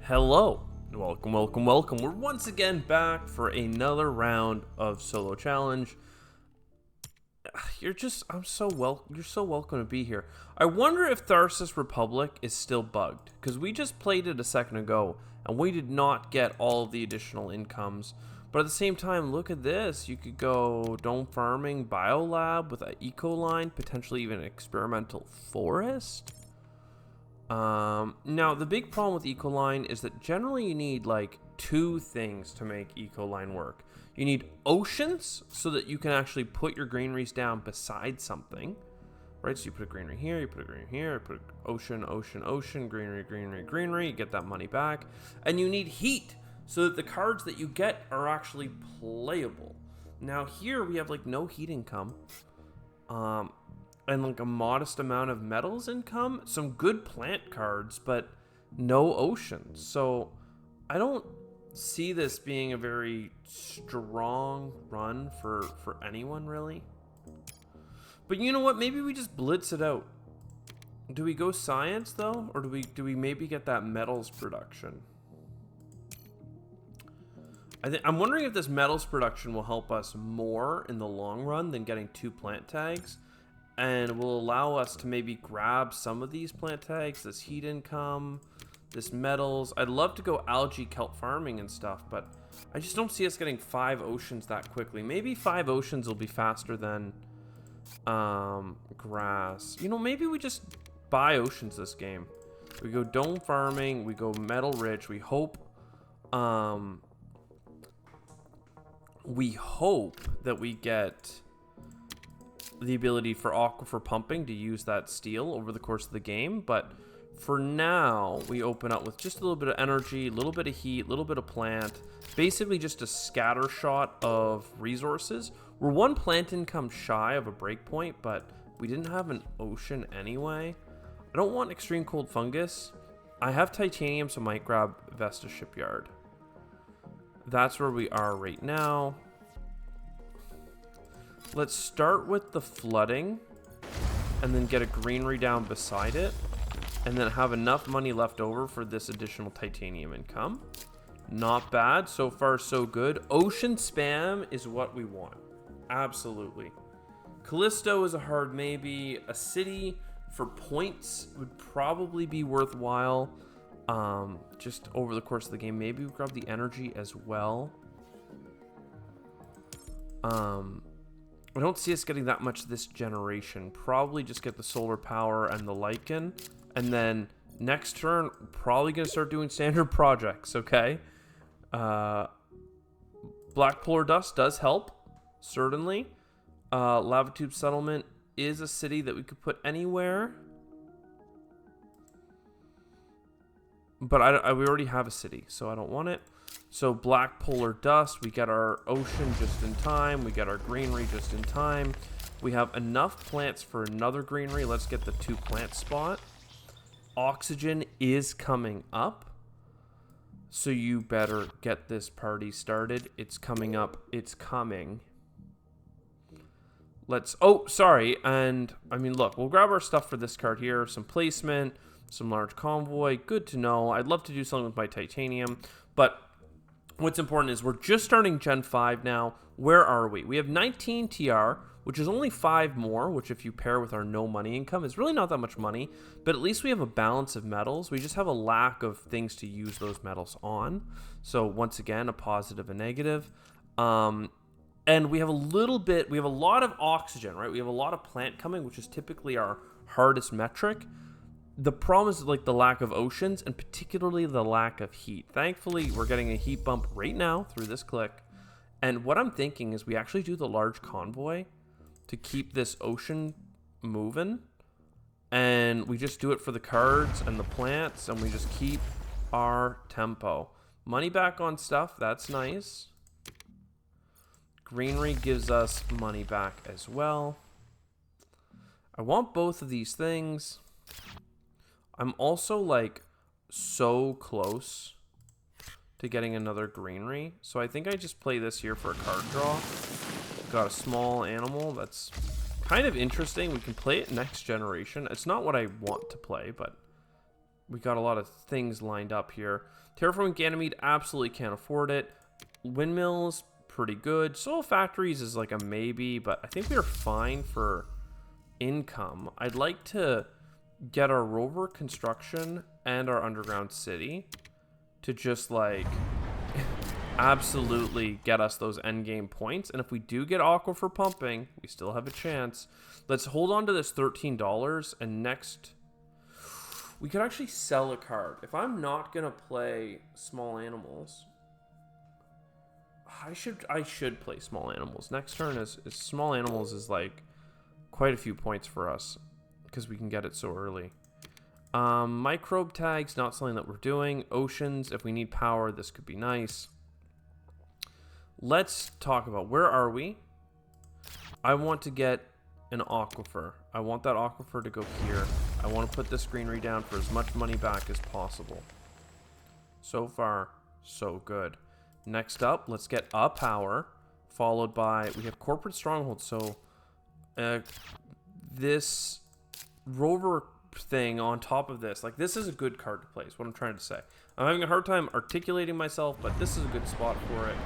Hello, welcome. We're once again back for another round of solo challenge. You're so welcome to be here. I wonder if Tharsis Republic is still bugged, because we just played it a second ago, and we did not get all of the additional incomes. But at the same time, look at this. You could go dome farming, biolab with an eco line, potentially even an experimental forest. Now the big problem with Ecoline is that generally you need like two things to make Ecoline work. You need oceans so that you can actually put your greeneries down beside something, right? So you put a greenery here, you put a greenery here, you put ocean, greenery, you get that money back. And you need heat so that the cards that you get are actually playable. Now here we have like no heat income. And like a modest amount of metals income, some good plant cards, but no oceans. So I don't see this being a very strong run for anyone really. But you know what? Maybe we just blitz it out. Do we go science though, or do we maybe get that metals production? I'm wondering if this metals production will help us more in the long run than getting 2 plant tags. And will allow us to maybe grab some of these plant tags, this heat income, this metals. I'd love to go algae kelp farming and stuff, but I just don't see us getting 5 oceans that quickly. Maybe 5 oceans will be faster than grass. You know, maybe we just buy oceans this game. We go dome farming, we go metal rich. We hope that we get the ability for aquifer pumping to use that steel over the course of the game, but for now we open up with just a little bit of energy, a little bit of heat, a little bit of plant, basically just a scatter shot of resources. We're 1 plant income shy of a breakpoint, but we didn't have an ocean anyway. I don't want extreme cold fungus. I have titanium, so I might grab Vesta Shipyard. That's where we are right now. Let's start with the flooding and then get a greenery down beside it and then have enough money left over for this additional titanium income. Not bad. So far, so good. Ocean spam is what we want. Absolutely. Callisto is a hard maybe. A city for points would probably be worthwhile. Just over the course of the game. Maybe we grab the energy as well. I don't see us getting that much this generation. Probably just get the solar power and the lichen. And then next turn, probably going to start doing standard projects, okay? Black Polar Dust does help, certainly. Lava Tube Settlement is a city that we could put anywhere. But we already have a city, so I don't want it. So Black Polar Dust, we get our ocean just in time. We get our greenery just in time. We have enough plants for another greenery. Let's get the 2 plant spot. Oxygen is coming up. So you better get this party started. It's coming up. It's coming. Oh, sorry. And I mean, look, we'll grab our stuff for this card here. Some placement, some large convoy. Good to know. I'd love to do something with my titanium, but what's important is we're just starting Gen 5 now. Where are we? We have 19 TR, which is only 5 more, which if you pair with our no money income is really not that much money, but at least we have a balance of metals. We just have a lack of things to use those metals on. So once again, a positive and negative. And we have a lot of oxygen, right? We have a lot of plant coming, which is typically our hardest metric. The problem is like the lack of oceans and particularly the lack of heat. Thankfully, we're getting a heat bump right now through this click. And what I'm thinking is we actually do the large convoy to keep this ocean moving. And we just do it for the cards and the plants and we just keep our tempo. Money back on stuff, that's nice. Greenery gives us money back as well. I want both of these things. I'm also like so close to getting another greenery. So I think I just play this here for a card draw. Got a small animal that's kind of interesting. We can play it next generation. It's not what I want to play, but we got a lot of things lined up here. Terraforming Ganymede, absolutely can't afford it. Windmills, pretty good. Soul Factories is like a maybe, but I think we're fine for income. I'd like to get our rover construction and our underground city to just like absolutely get us those end game points. And if we do get aquifer pumping, we still have a chance. Let's hold on to this $13, and next we could actually sell a card. If I'm not gonna play small animals, I should play small animals. Next turn is small animals is like quite a few points for us because we can get it so early. Microbe tags, not something that we're doing. Oceans, if we need power, this could be nice. Let's talk about where are we. I want to get an aquifer. I want that aquifer to go here. I want to put this greenery down for as much money back as possible. So far, so good. Next up, let's get a power, followed by, we have corporate stronghold. So this rover thing on top of this, like this is a good card to play, is what I'm trying to say. I'm having a hard time articulating myself, but this is a good spot for it.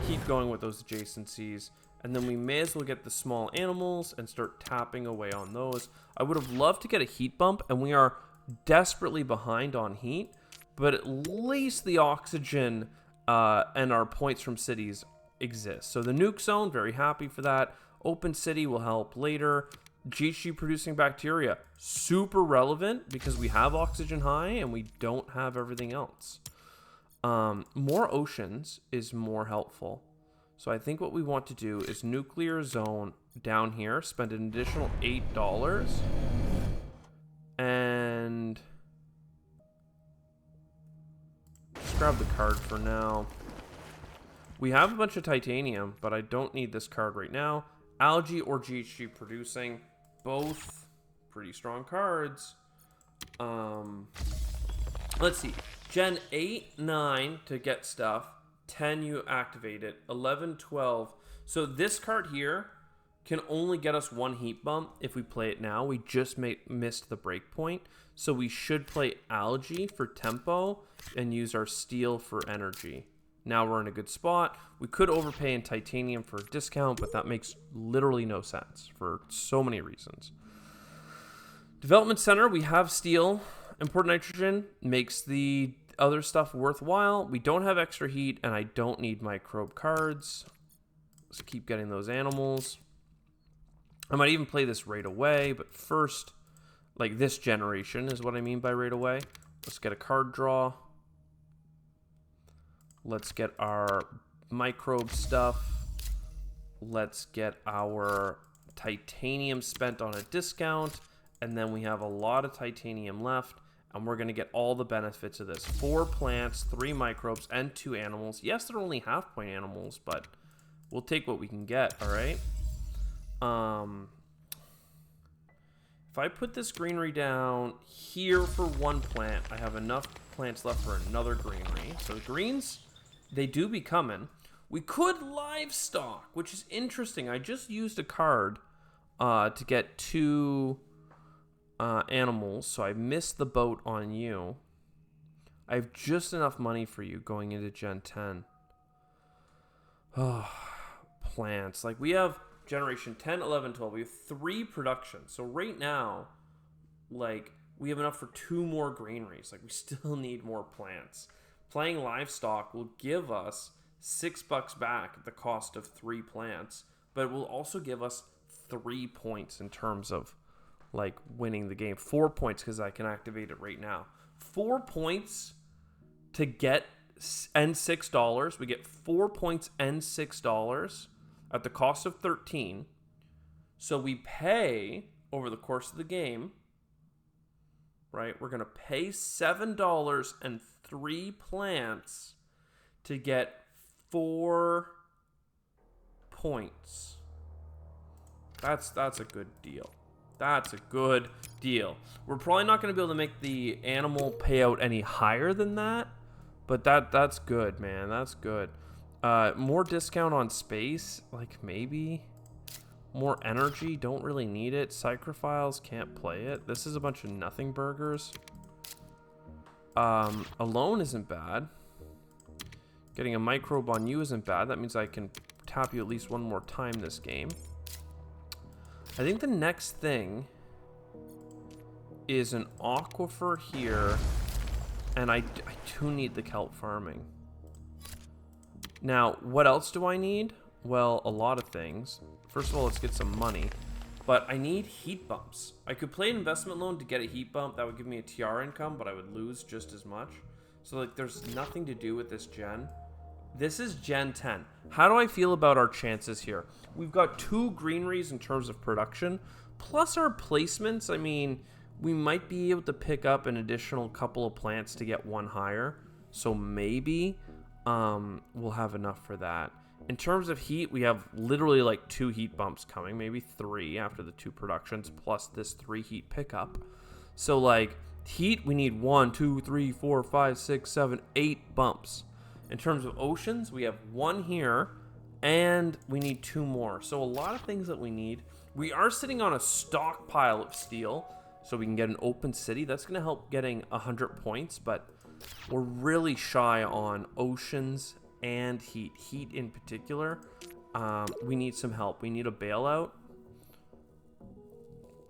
Keep going with those adjacencies. And then we may as well get the small animals and start tapping away on those. I would have loved to get a heat bump, and we are desperately behind on heat, but at least the oxygen and our points from cities exist. So the nuke zone, very happy for that. Open city will help later. GHG producing bacteria, super relevant because we have oxygen high and we don't have everything else. More oceans is more helpful. So I think what we want to do is nuclear zone down here, spend an additional $8, and just grab the card for now. We have a bunch of titanium, but I don't need this card right now. Algae or GHG producing, both pretty strong cards. Let's see. Gen 8, 9 to get stuff. 10 you activate it. 11, 12. So this card here can only get us one heat bump if we play it now. We just missed the break point. So we should play Algae for tempo and use our steel for energy. Now we're in a good spot. We could overpay in titanium for a discount, but that makes literally no sense for so many reasons. Development center, we have steel. Import nitrogen makes the other stuff worthwhile. We don't have extra heat, and I don't need microbe cards. Let's keep getting those animals. I might even play this right away, but first, like this generation is what I mean by right away. Let's get a card draw. Let's get our microbe stuff. Let's get our titanium spent on a discount. And then we have a lot of titanium left. And we're going to get all the benefits of this. 4 plants, 3 microbes, and 2 animals. Yes, they're only half-point animals, but we'll take what we can get, all right? If I put this greenery down here for 1 plant, I have enough plants left for another greenery. So the greens, they do be coming. We could livestock, which is interesting. I just used a card to get 2 animals, so I missed the boat on you. I have just enough money for you going into Gen 10. Oh, plants. Like, we have generation 10, 11, 12. We have 3 production. So right now, like, we have enough for 2 more greeneries. Like, we still need more plants. Playing livestock will give us $6 back at the cost of 3 plants, but it will also give us 3 points in terms of like winning the game. 4 points because I can activate it right now. 4 points to get and $6. We get 4 points and $6 at the cost of 13. So we pay over the course of the game, right? We're going to pay $7 and 3 plants to get 4 points. That's a good deal. That's a good deal. We're probably not going to be able to make the animal payout any higher than that, but that's good, man. That's good. More discount on space, like maybe. More energy, don't really need it. Psychrophiles, can't play it. This is a bunch of nothing burgers. Alone isn't bad. Getting a microbe on you isn't bad. That means I can tap you at least one more time this game. I think the next thing is an aquifer here. And I do need the kelp farming. Now, what else do I need? Well, a lot of things. First of all, let's get some money. But I need heat bumps. I could play an investment loan to get a heat bump. That would give me a TR income, but I would lose just as much. So, like, there's nothing to do with this gen. This is Gen 10. How do I feel about our chances here? We've got 2 greeneries in terms of production. Plus our placements, I mean, we might be able to pick up an additional couple of plants to get 1 higher. So maybe we'll have enough for that. In terms of heat, we have literally like 2 heat bumps coming, maybe 3 after the 2 productions, plus this 3 heat pickup. So like heat, we need 1, 2, 3, 4, 5, 6, 7, 8 bumps. In terms of oceans, we have 1 here, and we need 2 more. So a lot of things that we need. We are sitting on a stockpile of steel, so we can get an open city. That's going to help getting 100 points, but we're really shy on oceans and heat. Heat in particular, we need some help. We need a bailout.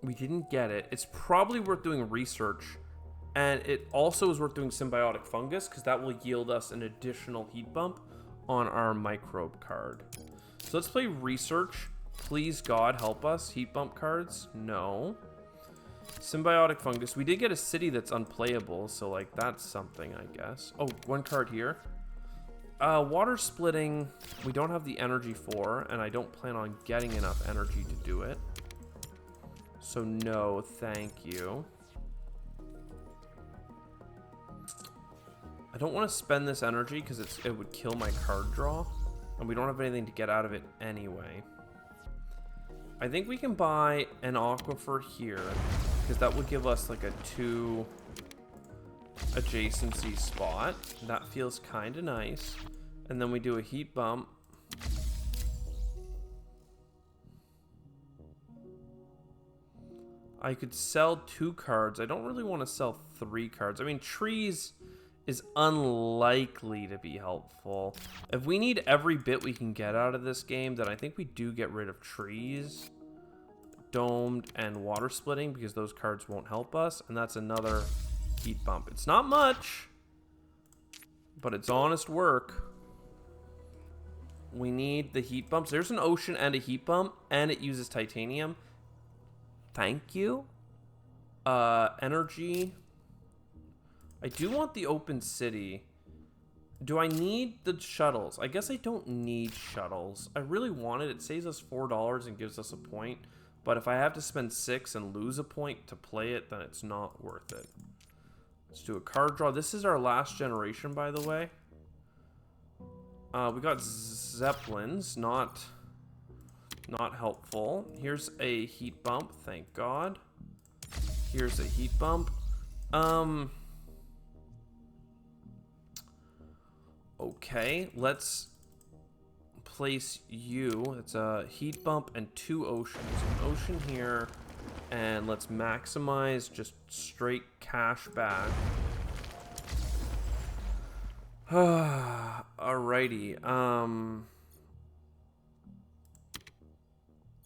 We didn't get it. It's probably worth doing research, and it also is worth doing symbiotic fungus because that will yield us an additional heat bump on our microbe card. So let's play research. Please God help us. Heat bump cards, no. Symbiotic fungus. We did get a city that's unplayable, so like that's something, I guess. Oh, 1 card here. Water splitting, we don't have the energy for, and I don't plan on getting enough energy to do it. So no, thank you. I don't want to spend this energy because it would kill my card draw, and we don't have anything to get out of it anyway. I think we can buy an aquifer here because that would give us like a 2 adjacency spot. That feels kind of nice. And then we do a heat bump. I could sell 2 cards. I don't really want to sell 3 cards. I mean, trees is unlikely to be helpful. If we need every bit we can get out of this game, then I think we do get rid of trees, domed, and water splitting because those cards won't help us. And that's another heat bump. It's not much, but it's honest work. We need the heat bumps. There's an ocean and a heat bump, and it uses titanium. Thank you. Energy. I do want the open city. Do I need the shuttles? I guess I don't need shuttles. I really want it. It saves us $4 and gives us a point. But if I have to spend 6 and lose a point to play it, then it's not worth it. Let's do a card draw. This is our last generation, by the way. We got Zeppelins, not helpful. Here's a heat bump, thank God. Here's a heat bump. Okay, let's place you. It's a heat bump and 2 oceans. An ocean here, and let's maximize just straight cash back. Alrighty.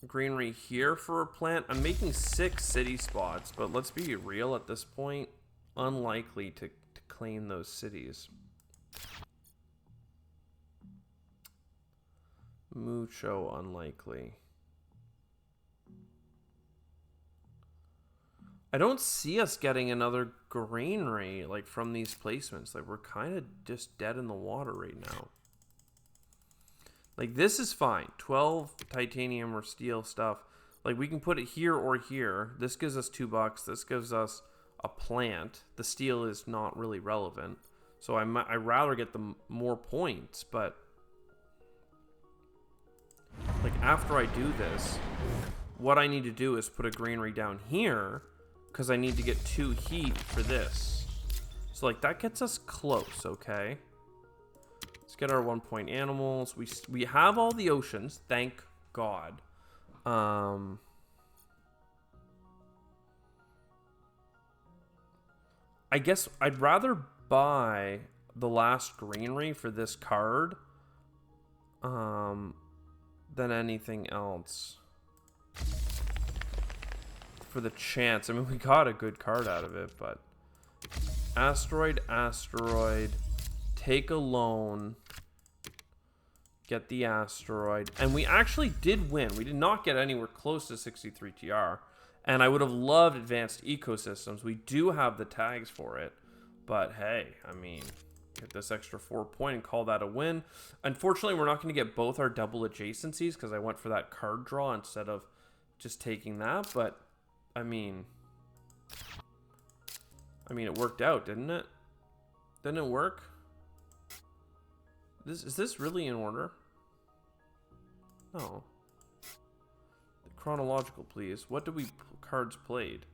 Greenery here for a plant. I'm making 6 city spots, but let's be real at this point. Unlikely to claim those cities. Mucho unlikely. I don't see us getting another greenery like from these placements. Like we're kind of just dead in the water right now. Like this is fine. 12 titanium or steel stuff. Like we can put it here or here. This gives us $2. This gives us a plant. The steel is not really relevant. So I'd rather get the more points, but like after I do this, what I need to do is put a greenery down here because I need to get 2 heat for this. So like that gets us close, okay? Let's get our 1 point animals. We have all the oceans, thank God. I guess I'd rather buy the last greenery for this card than anything else. For the chance. I mean, we got a good card out of it, but asteroid, take a loan, get the asteroid, and we actually did win. We did not get anywhere close to 63 TR, and I would have loved advanced ecosystems. We do have the tags for it, but hey, I mean, get this extra 4 point and call that a win. Unfortunately, we're not going to get both our double adjacencies because I went for that card draw instead of just taking that, but I mean, it worked out, didn't it? Didn't it work? Is this really in order? No. The chronological, please. What did we cards played?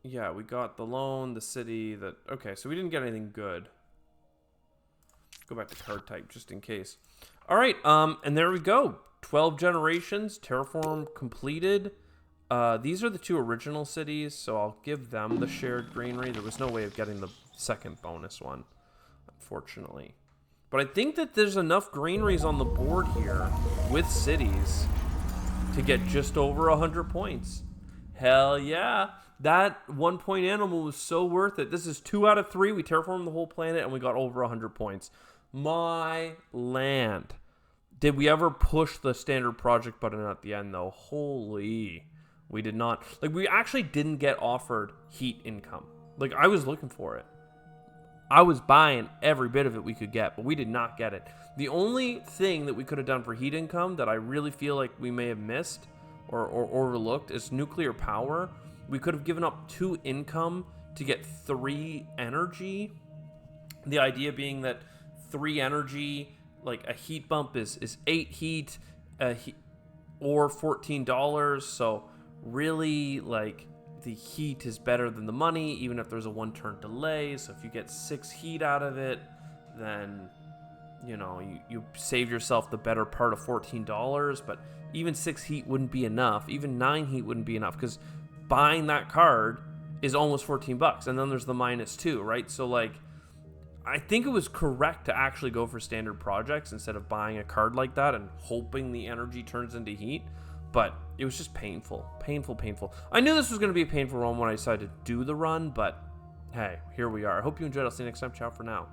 Yeah, we got the loan, the city, that. Okay, so we didn't get anything good. Go back to card type just in case. All right, and there we go. 12 generations, terraform completed. These are the 2 original cities, so I'll give them the shared greenery. There was no way of getting the second bonus one, unfortunately. But I think that there's enough greeneries on the board here with cities to get just over 100 points. Hell yeah. That 1 point animal was so worth it. This is 2 out of 3. We terraformed the whole planet and we got over 100 points. My land. Did we ever push the standard project button at the end, though? Holy. We did not. Like, we actually didn't get offered heat income. Like, I was looking for it. I was buying every bit of it we could get, but we did not get it. The only thing that we could have done for heat income that I really feel like we may have missed or overlooked is nuclear power. We could have given up 2 income to get 3 energy. The idea being that 3 energy... like a heat bump is 8 heat, or $14. So really, like, the heat is better than the money, even if there's a 1 turn delay. So if you get 6 heat out of it, then you know you save yourself the better part of $14. But even 6 heat wouldn't be enough. Even 9 heat wouldn't be enough because buying that card is almost $14, and then there's the -2, right? So like, I think it was correct to actually go for standard projects instead of buying a card like that and hoping the energy turns into heat. But it was just painful. I knew this was going to be a painful run when I decided to do the run, but hey, here we are. I hope you enjoyed. I'll see you next time. Ciao for now.